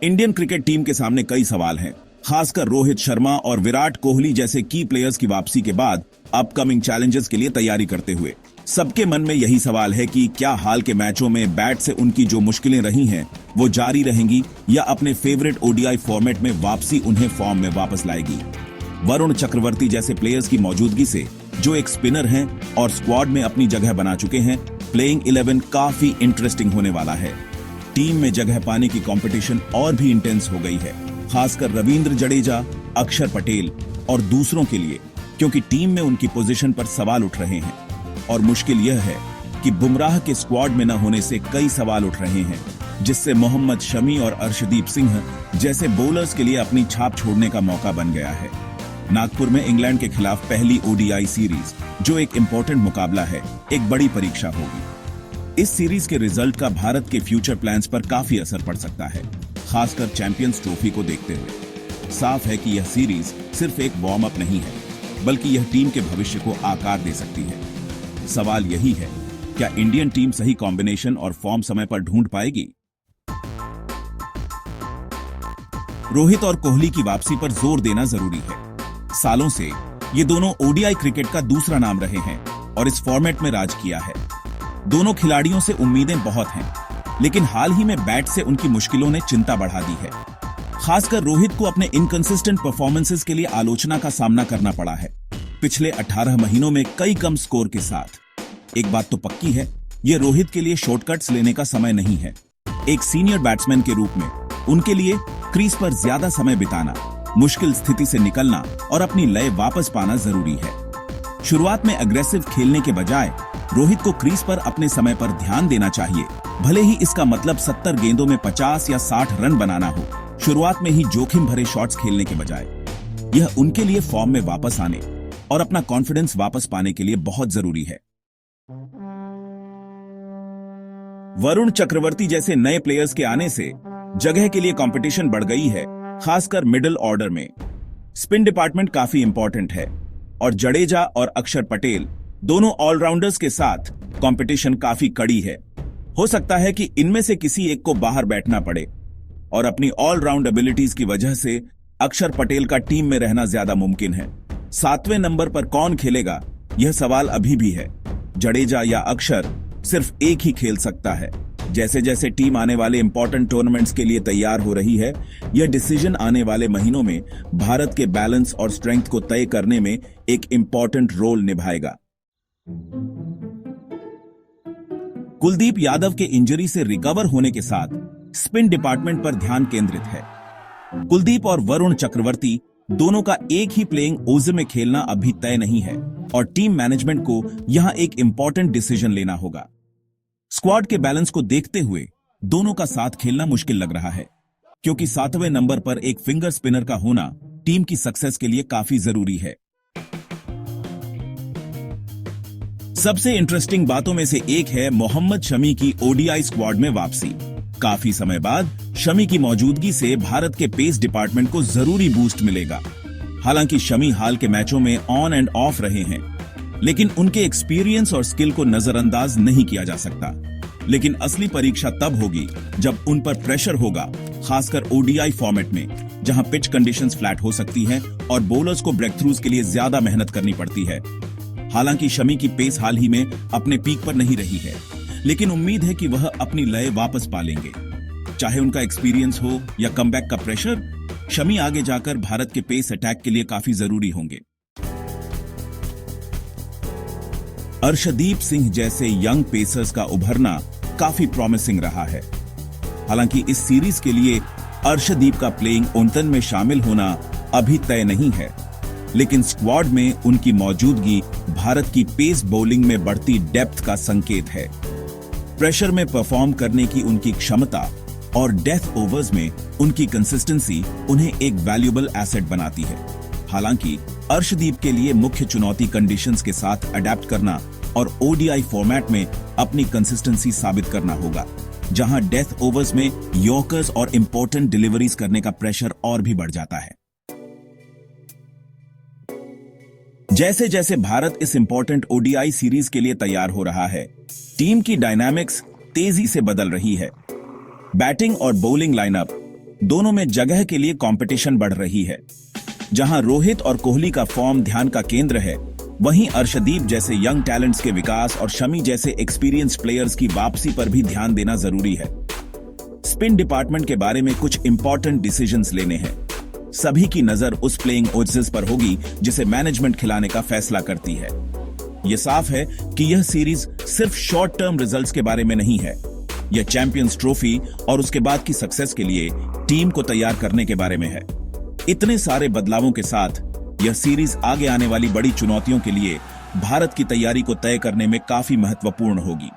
Indian cricket team के सामने कई सवाल हैं, खासकर रोहित शर्मा और विराट कोहली जैसे की प्लेयर्स की वापसी के बाद अपकमिंग चैलेंजेस के लिए तैयारी करते हुए। सबके मन में यही सवाल है कि क्या हाल के मैचों में बैट से उनकी जो मुश्किलें रही हैं वो जारी रहेंगी या अपने फेवरेट ओडीआई फॉर्मेट में वापसी उन्हें फॉर्म में वापस लाएगी। वरुण चक्रवर्ती जैसे प्लेयर्स की मौजूदगी से, जो एक स्पिनर हैं और स्क्वाड में अपनी जगह बना चुके हैं, प्लेइंग 11 काफी इंटरेस्टिंग होने वाला है। टीम में जगह पाने की कंपटीशन और भी इंटेंस हो गई है, खासकर रविंद्र जडेजा, अक्षर पटेल और दूसरों के लिए, क्योंकि टीम में उनकी पोजीशन पर सवाल उठ रहे हैं। और मुश्किल यह है कि बुमराह के स्क्वाड में न होने से कई सवाल उठ रहे हैं, जिससे मोहम्मद शमी और अर्शदीप सिंह जैसे बॉलर्स के लिए अपनी छाप छोड़ने का मौका बन गया है। नागपुर में इंग्लैंड के खिलाफ पहली ओडीआई सीरीज, जो एक इंपॉर्टेंट मुकाबला है, एक बड़ी परीक्षा होगी। इस सीरीज के रिजल्ट का भारत के फ्यूचर प्लान्स पर काफी असर पड़ सकता है, खासकर चैंपियंस ट्रॉफी को देखते हुए। साफ है कि यह सीरीज सिर्फ एक वार्म अप नहीं है, बल्कि यह टीम के भविष्य को आकार दे सकती है। सवाल यही है, क्या इंडियन टीम सही कॉम्बिनेशन और फॉर्म समय पर ढूंढ पाएगी? रोहित और कोहली की वापसी पर जोर देना जरूरी है। सालों से ये दोनों ओडीआई क्रिकेट का दूसरा नाम रहे हैं और इस फॉर्मेट में राज किया है। दोनों खिलाड़ियों से उम्मीदें बहुत हैं, लेकिन हाल ही में बैट से उनकी मुश्किलों ने चिंता बढ़ा दी है। खासकर रोहित को अपने इनकंसिस्टेंट परफॉर्मेंसेस के लिए आलोचना का सामना करना पड़ा है, पिछले 18 महीनों में कई कम स्कोर के साथ। एक बात तो पक्की है, ये रोहित के लिए शॉर्टकट्स लेने का समय नहीं है। एक सीनियर बैट्समैन के रूप में उनके लिए क्रीज पर ज्यादा समय बिताना, मुश्किल स्थिति से निकलना और अपनी लय वापस पाना जरूरी है। शुरुआत में अग्रेसिव खेलने के बजाय रोहित को क्रीज पर अपने समय पर ध्यान देना चाहिए, भले ही इसका मतलब 70 गेंदों में 50 या 60 रन बनाना हो। शुरुआत में ही जोखिम भरे शॉट्स खेलने के बजाय यह उनके लिए फॉर्म में वापस आने और अपना कॉन्फिडेंस वापस पाने के लिए बहुत जरूरी है। वरुण चक्रवर्ती जैसे नए प्लेयर्स के आने से जगह के लिए कंपटीशन बढ़ गई है, खासकर मिडिल ऑर्डर में। स्पिन डिपार्टमेंट काफी इंपॉर्टेंट है और जडेजा और अक्षर पटेल दोनों ऑलराउंडर्स के साथ कंपटीशन काफी कड़ी है। हो सकता है कि इनमें से किसी एक को बाहर बैठना पड़े और अपनी ऑलराउंड एबिलिटीज की वजह से अक्षर पटेल का टीम में रहना ज्यादा मुमकिन है। 7वें नंबर पर कौन खेलेगा, यह सवाल अभी भी है। जडेजा या अक्षर सिर्फ एक ही खेल सकता है। जैसे जैसे टीम आने वाले इंपॉर्टेंट टूर्नामेंट्स के लिए तैयार हो रही है, यह डिसीजन आने वाले महीनों में भारत के बैलेंस और स्ट्रेंथ को तय करने में एक इंपॉर्टेंट रोल निभाएगा। कुलदीप यादव के इंजरी से रिकवर होने के साथ स्पिन डिपार्टमेंट पर ध्यान केंद्रित है। कुलदीप और वरुण चक्रवर्ती दोनों का एक ही प्लेइंग 11 में खेलना अभी तय नहीं है और टीम मैनेजमेंट को यहां एक इंपॉर्टेंट डिसीजन लेना होगा। स्क्वाड के बैलेंस को देखते हुए दोनों का साथ खेलना मुश्किल लग रहा है, क्योंकि 7वें नंबर पर एक फिंगर स्पिनर का होना टीम की सक्सेस के लिए काफी जरूरी है। सबसे इंटरेस्टिंग बातों में से एक है मोहम्मद शमी की ओडीआई स्क्वाड में वापसी। काफी समय बाद शमी की मौजूदगी से भारत के पेस डिपार्टमेंट को जरूरी बूस्ट मिलेगा। हालांकि शमी हाल के मैचों में ऑन एंड ऑफ रहे हैं, लेकिन उनके एक्सपीरियंस और स्किल को नजरअंदाज नहीं किया जा सकता। लेकिन असली परीक्षा तब होगी जब उन पर प्रेशर होगा, खासकर ओडीआई फॉर्मेट में, जहां पिच कंडीशंस फ्लैट हो सकती हैं और बॉलर्स को ब्रेक थ्रूज के लिए ज्यादा मेहनत करनी पड़ती है। हालांकि शमी की पेस हाल ही में अपने पीक पर नहीं रही है, लेकिन उम्मीद है कि वह अपनी लय वापस पा लेंगे। चाहे उनका एक्सपीरियंस हो या कमबैक का प्रेशर, शमी आगे जाकर भारत के पेस अटैक के लिए काफी जरूरी होंगे। अर्शदीप सिंह जैसे यंग पेसर्स का उभरना काफी प्रॉमिसिंग रहा है। हालांकि इस सीरीज के लिए अर्शदीप का प्लेइंग 11 में शामिल होना अभी तय नहीं है, लेकिन स्क्वाड में उनकी मौजूदगी भारत की पेस बॉलिंग में बढ़ती डेप्थ का संकेत है। प्रेशर में परफॉर्म करने की उनकी क्षमता और डेथ ओवर्स में उनकी कंसिस्टेंसी उन्हें एक वैल्यूएबल एसेट बनाती है। हालांकि अर्शदीप के लिए मुख्य चुनौती कंडीशंस के साथ अडेप्ट करना और ओडीआई फॉर्मेट में अपनी कंसिस्टेंसी साबित करना होगा, जहां डेथ ओवर्स में यॉर्कर्स और इंपॉर्टेंट डिलीवरीज करने का प्रेशर और भी बढ़ जाता है। जैसे जैसे भारत इस इंपॉर्टेंट ओडीआई सीरीज के लिए तैयार हो रहा है, टीम की डायनामिक्स तेजी से बदल रही है। बैटिंग और बॉलिंग लाइनअप दोनों में जगह के लिए कंपटीशन बढ़ रही है। जहां रोहित और कोहली का फॉर्म ध्यान का केंद्र है, वहीं अर्शदीप जैसे यंग टैलेंट्स के विकास और शमी जैसे एक्सपीरियंस्ड प्लेयर्स की वापसी पर भी ध्यान देना जरूरी है। स्पिन डिपार्टमेंट के बारे में कुछ इंपॉर्टेंट डिसीजंस लेने हैं। सभी की नजर उस प्लेइंग ओजेस पर होगी जिसे मैनेजमेंट खिलाने का फैसला करती है। यह साफ है कि यह सीरीज सिर्फ शॉर्ट टर्म रिजल्ट्स के बारे में नहीं है। यह चैंपियंस ट्रॉफी और उसके बाद की सक्सेस के लिए टीम को तैयार करने के बारे में है। इतने सारे बदलावों के साथ यह सीरीज आगे आने वाली बड़ी चुनौतियों के लिए भारत की तैयारी को तय करने में काफी महत्वपूर्ण होगी।